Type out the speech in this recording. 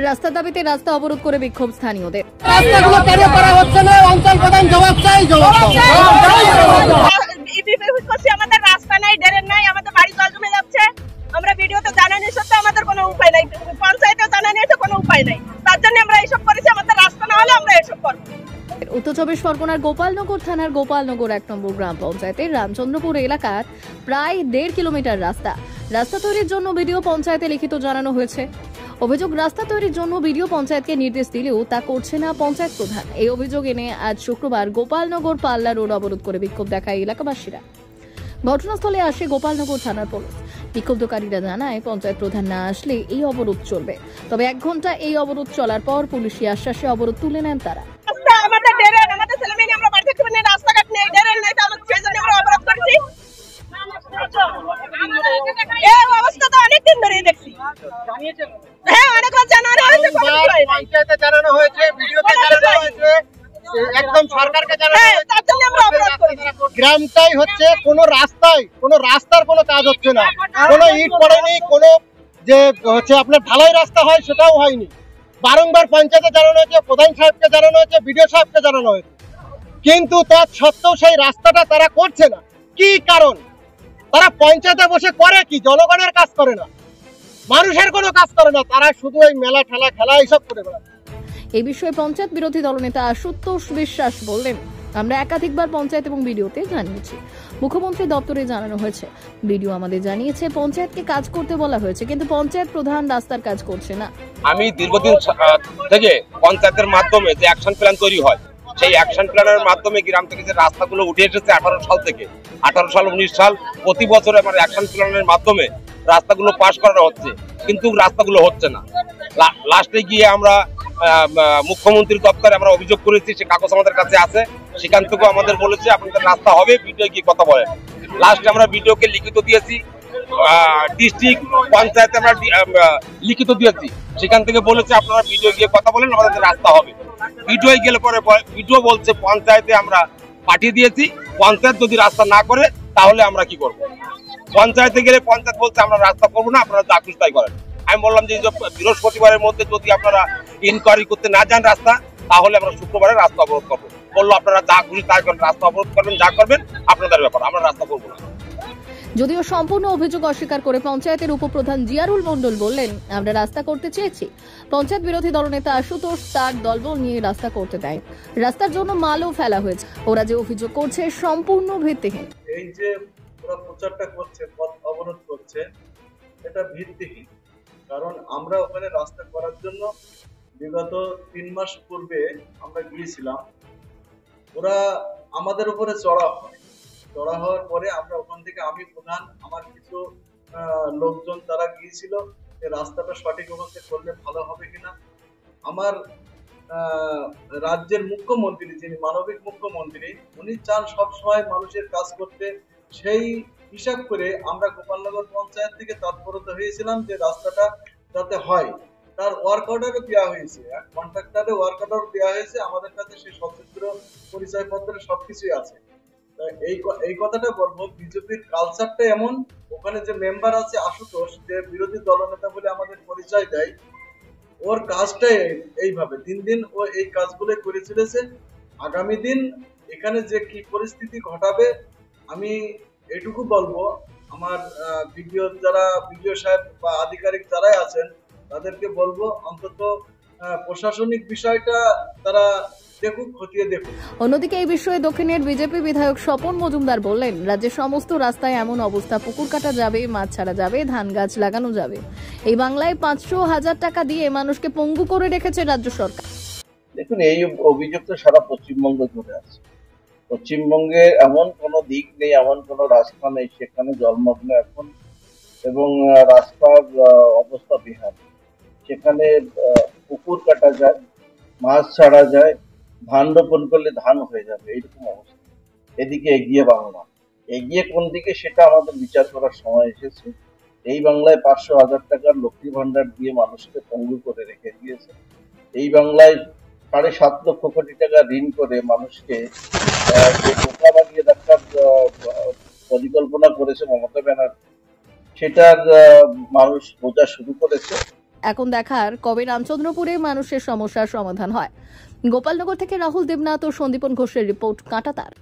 রাস্তার দাবিতে রাস্তা অবরোধ করে বিক্ষোভ স্থানীয়দের। রাস্তাগুলো কেন করা হচ্ছে না? অঞ্চল প্রধান জবাব চাই, জবাব চাই। আমাদের রাস্তা নাই, ড্রেন নাই, আমাদের বাড়ি জল জমে যাচ্ছে। আমরা ভিডিওতে জানানি সত্ত্বেও আমাদের কোনো উপায় নাই, পঞ্চায়েতেও জানানি এসে কোনো উপায় নাই। তার জন্য আমরা এইসব করেছি। আমাদের রাস্তা না হলে আমরা এসব করবো। উত্তর চব্বিশ পরগনার গোপালনগর থানার গোপালনগর 1 নম্বর গ্রাম পঞ্চায়েতের রামচন্দ্রপুর এলাকার প্রায় 1.5 কিলোমিটার রাস্তা তৈরির জন্য বিডিও পঞ্চায়েতে লিখিত জানানো হয়েছে। অভিযোগ, রাস্তা তৈরির জন্য বিডিও পঞ্চায়েতকে নির্দেশ দিলেও তা করছে না পঞ্চায়েত প্রধান। এই অভিযোগ এনে আজ শুক্রবার গোপালনগর পাল্লা রোড অবরোধ করে বিক্ষোভ দেখায় এলাকাবাসীরা। ঘটনাস্থলে আসে গোপালনগর থানার পুলিশ। বিক্ষুব্ধকারীরা জানায়, পঞ্চায়েত প্রধান না আসলে এই অবরোধ চলবে। তবে 1 ঘন্টা এই অবরোধ চলার পর পুলিশি আশ্বাসে অবরোধ তুলে নেন তারা। আমাদের ড্রেন, আমাদের ছেলেমেয়ে আমরা বাড়ি থাকতে পারি না, রাস্তাঘাট নেই, ড্রেন নাই, তো আমাদের সেই জন্য আমরা অবরোধ করছি। এই অবস্থা তো অনেকদিন ধরেই দেখছি। হ্যাঁ, অনেকবার জানানো হয়েছে, পঞ্চায়েতে জানানো হয়েছে, ভিডিওতে জানানো হয়েছে, একদম সরকারকে জানানো হয়েছে। তার জন্য আমরা অবরোধ করছি। গ্রামটাই হচ্ছে কোনো রাস্তার কোনো কাজ হচ্ছে না, কোনো ইট পড়েনি, কোনো যে হচ্ছে আপনার ঢালাই রাস্তা হয় সেটাও হয়নি। বারংবার পঞ্চায়েতে জানানো হয়েছে, প্রধান সাহেবকে জানানো হয়েছে, বিডিও সাহেবকে জানানো হয়েছে, কিন্তু তার সত্ত্বেও সেই রাস্তাটা তারা করছে না। কি কারণ? তারা পঞ্চায়েতে বসে করে কি? জনগণের কাজ করে না, মানুষের কোনো কাজ করে না, তারা শুধু এই মেলা ঠেলা খেলা এইসব করে বেড়ায়। এই বিষয়ে পঞ্চায়েত বিরোধী দলনেতা আশুতোষ বিশ্বাস বললেন, আমরা একাধিকবার পঞ্চায়েত এবং বিডিওতে জানিয়েছি, মুখ্যমন্ত্রী দপ্তরে জানানো হয়েছে, বিডিও আমাদের জানিয়েছে পঞ্চায়েতকে কাজ করতে বলা হয়েছে, কিন্তু পঞ্চায়েত প্রধান রাস্তার কাজ করছে না। আমি দীর্ঘদিন থেকে পঞ্চায়েতের মাধ্যমে যে অ্যাকশন প্ল্যান তৈরি হয়, সেই অ্যাকশন প্ল্যানের মাধ্যমে গ্রাম থেকে যে রাস্তাগুলো উঠে এসেছে 18 সাল থেকে, 18 সাল 19 সাল প্রতি বছর আমার অ্যাকশন প্ল্যানের মাধ্যমে রাস্তাগুলো পাস করানো হচ্ছে, কিন্তু রাস্তাগুলো হচ্ছে না। লাস্টে গিয়ে আমরা মুখ্যমন্ত্রীর দপ্তরে আমরা অভিযোগ করেছি, সে কাগজ আমাদের কাছে আছে, সেখান থেকেও আমাদের বলেছে আপনাদের রাস্তা হবে, ভিডিও গিয়ে কথা বলেন। লাস্টে আমরা ভিডিওকে লিখিত দিয়েছি, ডিস্ট্রিক্ট পঞ্চায়েতে আমরা লিখিত দিয়েছি, সেখান থেকে বলেছে আপনারা ভিডিও গিয়ে কথা বলেন, আমাদের রাস্তা হবে। ভিডিও গেলে পরে ভিডিও বলছে পঞ্চায়েতে আমরা পাঠিয়ে দিয়েছি, পঞ্চায়েত যদি রাস্তা না করে তাহলে আমরা কি করব? পঞ্চায়েতে গেলে পঞ্চায়েত বলছে আমরা রাস্তা করবো না, আপনারা যা খুশি তাই করেন। আমি বললাম যে বৃহস্পতিবারের মধ্যে যদি আপনারা ইনকোয়ারি করতে না যান রাস্তা, তাহলে আমরা শুক্রবারে রাস্তা অবরোধ করবো। বললো আপনারা যা খুশি তাই করেন, রাস্তা অবরোধ করবেন, যা করবেন আপনাদের ব্যাপার, আমরা রাস্তা করবো না। যদিও সম্পূর্ণ অভিযোগ অস্বীকার করে পঞ্চায়েতের উপপ্রধান জিয়ারুল মণ্ডল বললেন, আমরা রাস্তা করতে চেয়েছি, পঞ্চায়েত বিরোধী দলনেতা আশুতোষ তার দলবল নিয়ে রাস্তা করতে দেয়, রাস্তার জন্য মালও ফেলা হয়েছে। ওরা যে অভিযোগ করছে সম্পূর্ণ ভিত্তিহীন। এই যে ওরা প্রচারটা করছে, পথ অবরোধ করছে, এটা ভিত্তিহীন। কারণ আমরা ওখানে রাস্তা করার জন্য বিগত 3 মাস পূর্বে আমরা গিয়েছিলাম, ওরা আমাদের উপরে চড়া হওয়ার পরে আমরা ওখান থেকে, আমি প্রধান, আমার কিছু লোকজন তারা গিয়েছিল যে রাস্তাটা সঠিক অবস্থা করলে ভালো হবে কিনা। আমার রাজ্যের মুখ্যমন্ত্রী, যিনি মানবিক মুখ্যমন্ত্রী, উনি চান সবসময় মানুষের কাজ করতে। সেই হিসাব করে আমরা গোপালনগর পঞ্চায়েত থেকে তৎপরতা হয়েছিলাম যে রাস্তাটা যাতে হয়। তার ওয়ার্ক অর্ডারও দেওয়া হয়েছে, কন্ট্রাক্টরের ওয়ার্ক অর্ডার দেওয়া হয়েছে, আমাদের কাছে সেই সচিত্র পরিচয়পত্রে সবকিছুই আছে। এই কথাটা বলবো, বিজেপির কালচারটা এমন, ওখানে যে মেম্বার আছে আশুতোষ, যে বিরোধী দলনেতা বলে আমাদের পরিচয় দেয়, ওর কাজটাই এইভাবে দিন দিন ও এই কাজগুলো করে চলেছে। আগামী দিন এখানে যে কি পরিস্থিতি ঘটাবে, আমি এটুকু বলবো, আমার বিডিও সাহেব বা আধিকারিক যারাই আছেন তাদেরকে বলবো অন্তত প্রশাসনিক বিষয়টা তারা দেখুক, খতিয়ে দেখুক। অন্যদিকে এই বিষয়ে দক্ষিণের বিজেপি বিধায়ক স্বপন মজুমদার বললেন, রাজ্যের সমস্ত রাস্তায় এমন অবস্থা, পুকুর কাটা যাবে, মাছ ছাড়া যাবে, ধান গাছ লাগানো যাবে। এই বাংলায় 500,000 টাকা দিয়ে মানুষকে পঙ্গু করে রেখেছে রাজ্য সরকার। দেখুন, এই অভিযোগ তো সারা পশ্চিমবঙ্গ জুড়ে আছে। পশ্চিমবঙ্গে এমন কোনো দিক নেই, এমন কোনো রাস্তা নেই সেখানে জলমগ্ন এখন, এবং রাস্তার অবস্থা বেহাল। সেখানে পুকুর কাটা যায়, মাছ ছাড়া যায়, ধান রোপণ করলে ধান হয়ে যাবে, এইরকম অবস্থা। এদিকে এগিয়ে বাংলা, এগিয়ে কোন দিকে সেটা আমাদের বিচার করার সময় এসেছে। এই বাংলায় 500,000 টাকার লক্ষ্মী ভান্ডার দিয়ে মানুষকে পঙ্গু করে রেখে দিয়েছে। এই বাংলায় 7.5 লক্ষ কোটি টাকা ঋণ করে মানুষকে যে বোকা বানিয়ে রাখার পরিকল্পনা করেছে মমতা ব্যানার্জি, সেটার মানুষ বোঝা শুরু করেছে। এখন দেখার কবে রামচন্দ্রপুরে মানুষের সমস্যার সমাধান হয়। গোপালনগর থেকে রাহুল দেবনাথ ও সন্দীপন ঘোষের রিপোর্ট, কাঁটাতার।